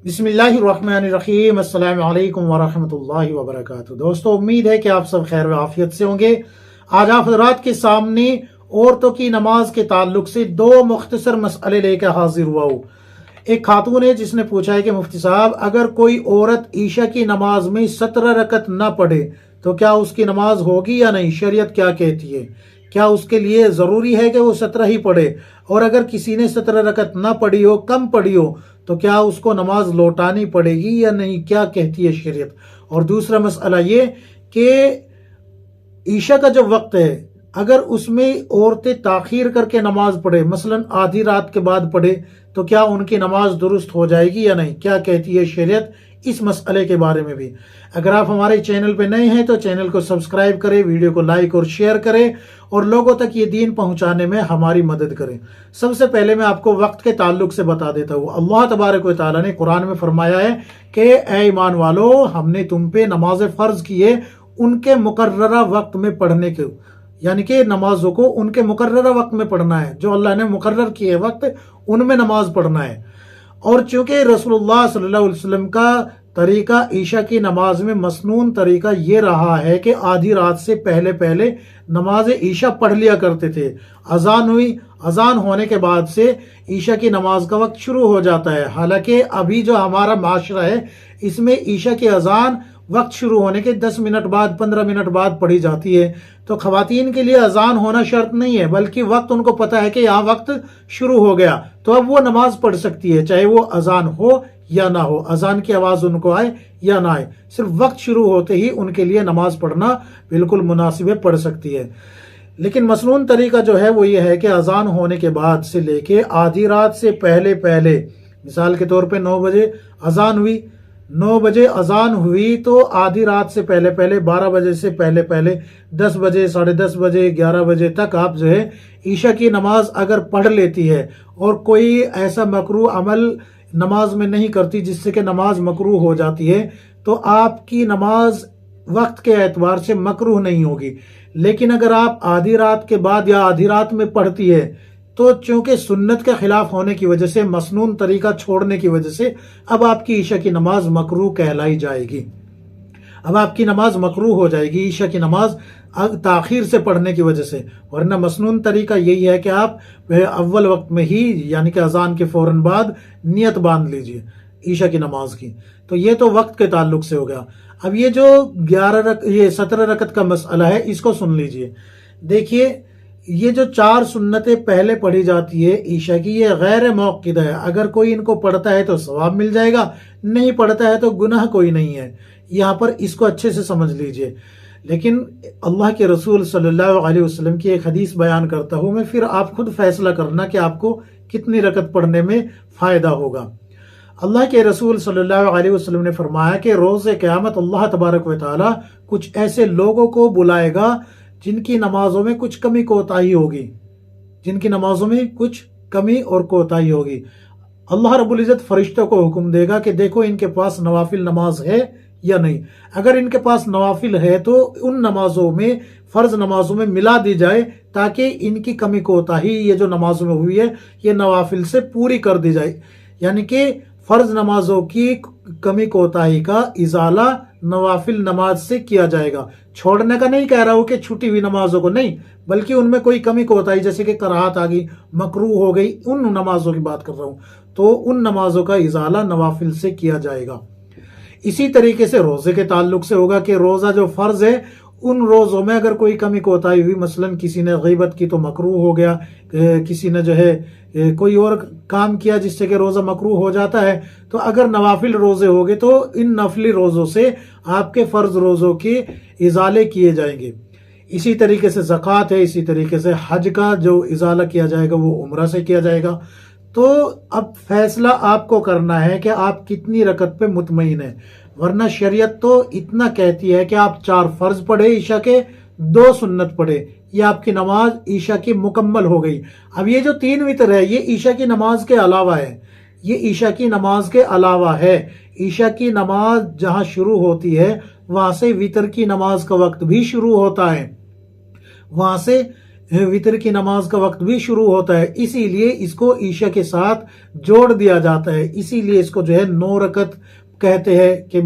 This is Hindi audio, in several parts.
बिस्मिल्लाहिर्रहमानिर्रहीम। अस्सलामु अलैकुम वरहमतुल्लाहि वबरकातुहू। दोस्तों, उम्मीद है कि आप सब खैर व आफियत से होंगे। आज आप हज़रात के सामने औरतों की नमाज के ताल्लुक से दो मुख्तसर मसले लेकर हाजिर हुआ हूँ। एक खातून है जिसने पूछा है कि मुफ्ती साहब, अगर कोई औरत ईशा की नमाज में 17 रकत ना पढ़े तो क्या उसकी नमाज होगी या नहीं? शरीयत क्या कहती है? क्या उसके लिए ज़रूरी है कि वो 17 ही पढ़े? और अगर किसी ने 17 रकत ना पढ़ी हो, कम पढ़ी हो, तो क्या उसको नमाज लौटानी पड़ेगी या नहीं? क्या कहती है शरीयत? और दूसरा मसला ये कि ईशा का जो वक्त है, अगर उसमें औरतें ताखीर करके नमाज पढ़े, मसलन आधी रात के बाद पढ़े, तो क्या उनकी नमाज दुरुस्त हो जाएगी या नहीं? क्या कहती है शरीयत इस मसले के बारे में भी? अगर आप हमारे चैनल पे नए हैं तो चैनल को सब्सक्राइब करें, वीडियो को लाइक और शेयर करें और लोगों तक ये दीन पहुंचाने में हमारी मदद करें। सबसे पहले मैं आपको वक्त के ताल्लुक से बता देता हूँ। अल्लाह तबारक व तआला ने कुरान में फरमाया है कि ए ईमान वालो, हमने तुम पे नमाज फर्ज की है उनके मुकर्ररा वक्त में पढ़ने के, यानी कि नमाजों को उनके मुकर्ररा वक्त में पढ़ना है। जो अल्लाह ने मुकर्रर किए वक्त, उनमें नमाज पढ़ना है। और चूंकि रसूलुल्लाह सल्लल्लाहु अलैहि वसल्लम का तरीका ईशा की नमाज में मसनून तरीका ये रहा है कि आधी रात से पहले पहले नमाज ईशा पढ़ लिया करते थे। अजान हुई, अजान होने के बाद से ईशा की नमाज का वक्त शुरू हो जाता है। हालांकि अभी जो हमारा माशरा है, इसमें ईशा की अजान वक्त शुरू होने के 10 मिनट बाद, 15 मिनट बाद पढ़ी जाती है। तो खवातीन के लिए अजान होना शर्त नहीं है, बल्कि वक्त उनको पता है कि यहाँ वक्त शुरू हो गया, तो अब वो नमाज पढ़ सकती है, चाहे वो अजान हो या ना हो, अजान की आवाज उनको आए या ना आए। सिर्फ वक्त शुरू होते ही उनके लिए नमाज पढ़ना बिल्कुल मुनासिब है, पढ़ सकती है। लेकिन मसनून तरीका जो है वो ये है कि अजान होने के बाद से लेके आधी रात से पहले पहले, मिसाल के तौर पे 9 बजे अजान हुई, 9 बजे अजान हुई तो आधी रात से पहले पहले, 12 बजे से पहले पहले, 10 बजे, 10:30 बजे, 11 बजे तक आप जो है ईशा की नमाज अगर पढ़ लेती है और कोई ऐसा मकरूह अमल नमाज में नहीं करती जिससे कि नमाज मकरूह हो जाती है, तो आपकी नमाज वक्त के एतबार से मकरूह नहीं होगी। लेकिन अगर आप आधी रात के बाद या आधी रात में पढ़ती है, तो चूंकि सुन्नत के खिलाफ होने की वजह से, मसनून तरीका छोड़ने की वजह से, अब आपकी ईशा की नमाज मकरूह कहलाई जाएगी। अब आपकी नमाज मकरूह हो जाएगी ईशा की नमाज ताखीर से पढ़ने की वजह से। वरना मसनून तरीका यही है कि आप अव्वल वक्त में ही, यानी कि अजान के फौरन बाद नियत बांध लीजिए ईशा की नमाज की। तो ये तो वक्त के ताल्लुक से हो गया। अब ये जो 17 रकत का मसला है, इसको सुन लीजिए। देखिए, ये जो 4 सुन्नतें पहले पढ़ी जाती है ईशा की, ये गैर मौक़िदा है। अगर कोई इनको पढ़ता है तो सवाब मिल जाएगा, नहीं पढ़ता है तो गुनाह कोई नहीं है। यहाँ पर इसको अच्छे से समझ लीजिए। लेकिन अल्लाह के रसूल सल्लल्लाहु अलैहि वसल्लम की एक हदीस बयान करता हूँ मैं, फिर आप खुद फैसला करना कि आपको कितनी रकत पढ़ने में फायदा होगा। अल्लाह के रसूल सल्लल्लाहु अलैहि वसल्लम ने फरमाया कि रोज़े क़यामत अल्लाह तबारक व तआला कुछ ऐसे लोगों को बुलाएगा जिनकी नमाजों में कुछ कमी कोताही होगी, जिनकी नमाजों में कुछ कमी और कोताही होगी। अल्लाह रब्बुल इज़्ज़त फरिश्तों को हुक्म देगा कि देखो इनके पास नवाफिल नमाज है या नहीं। अगर इनके पास नवाफिल है तो उन नमाजों में, फर्ज नमाजों में मिला दी जाए, ताकि इनकी कमी कोताही ये जो नमाजों में हुई है, ये नवाफिल से पूरी कर दी जाए। यानी कि फर्ज नमाजों की कमी कोताही का इजाला नवाफिल नमाज से किया जाएगा। छोड़ने का नहीं कह रहा हूं कि छूटी हुई नमाजों को नहीं, बल्कि उनमें कोई कमी कोताही, जैसे कि कराहत आ गई, मकरूह हो गई, उन नमाजों की बात कर रहा हूं। तो उन नमाजों का इजाला नवाफिल से किया जाएगा। इसी तरीके से रोजे के ताल्लुक से होगा कि रोजा जो फर्ज है, उन रोजों में अगर कोई कमी कोताही हुई, मसलन किसी ने गीबत की तो मकरूह हो गया, किसी ने जो है कोई और काम किया जिससे कि रोजा मकरूह हो जाता है, तो अगर नवाफिल रोजे हो गए तो इन नफली रोजों से आपके फर्ज रोजों के इजाले किए जाएंगे। इसी तरीके से ज़कात है, इसी तरीके से हज का जो इजाला किया जाएगा वो उम्रा से किया जाएगा। तो अब फैसला आपको करना है कि आप कितनी रकत पे मुतमईन है। वरना शरीयत तो इतना कहती है कि आप 4 फर्ज पढ़े ईशा के, 2 सुन्नत पढ़े, ये आपकी नमाज ईशा की मुकम्मल हो गई। अब ये जो 3 वितर है, ये ईशा की नमाज के अलावा है, ये ईशा की नमाज के अलावा है। ईशा की नमाज जहां शुरू होती है, वहां से वितर की नमाज का वक्त भी शुरू होता है। वहां से वितर की नमाज का वक्त भी शुरू होता है, इसीलिए इसको ईशा के साथ जोड़ दिया जाता है। इसीलिए इसको जो है 9 रकत कहते हैं कि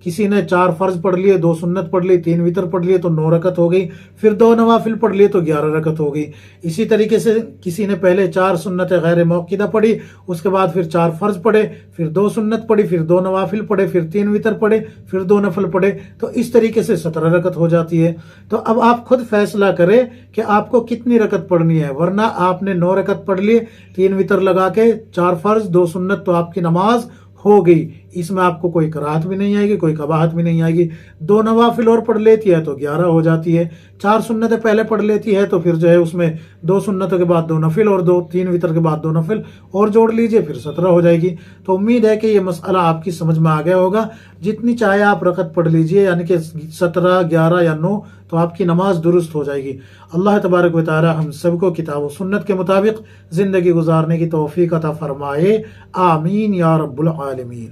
किसी ने 4 फर्ज पढ़ लिए, 2 सुन्नत पढ़ ली, 3 वितर पढ़ लिए तो 9 रकत हो गई, फिर 2 नवाफिल पढ़ लिए तो 11 रकत हो गई। इसी तरीके से किसी ने पहले 4 सुन्नत गैर मौक़िदा पढ़ी, उसके बाद फिर 4 फर्ज पढ़े, फिर 2 सुन्नत पढ़ी, फिर 2 नवाफिल पढ़े, फिर 3 वितर पढ़े, फिर 2 नफल पढ़े, तो इस तरीके से 17 रकत हो जाती है। तो अब आप खुद फैसला करें कि आपको कितनी रकत पढ़नी है, वरना आपने 9 रकत पढ़ लिए, 3 वितर लगा के, 4 फर्ज, 2 सुन्नत, तो आपकी नमाज हो गई। इसमें आपको कोई कराहत भी नहीं आएगी, कोई कबाहत भी नहीं आएगी। 2 नवाफिल और पढ़ लेती है तो 11 हो जाती है। 4 सुन्नतें पहले पढ़ लेती है तो फिर जो है उसमें 2 सुन्नतों के बाद 2 नफिल और 3 वितर के बाद 2 नफिल और जोड़ लीजिए, फिर 17 हो जाएगी। तो उम्मीद है कि ये मसला आपकी समझ में आ गया होगा। जितनी चाहे आप रकत पढ़ लीजिए, यानी कि 17, 11 या 9, तो आपकी नमाज दुरुस्त हो जाएगी। अल्लाह तबारक व तआला हम सबको किताब व सुन्नत के मुताबिक जिंदगी गुजारने की तौफीक अता फरमाए। आमीन या रब्बुल आलमीन।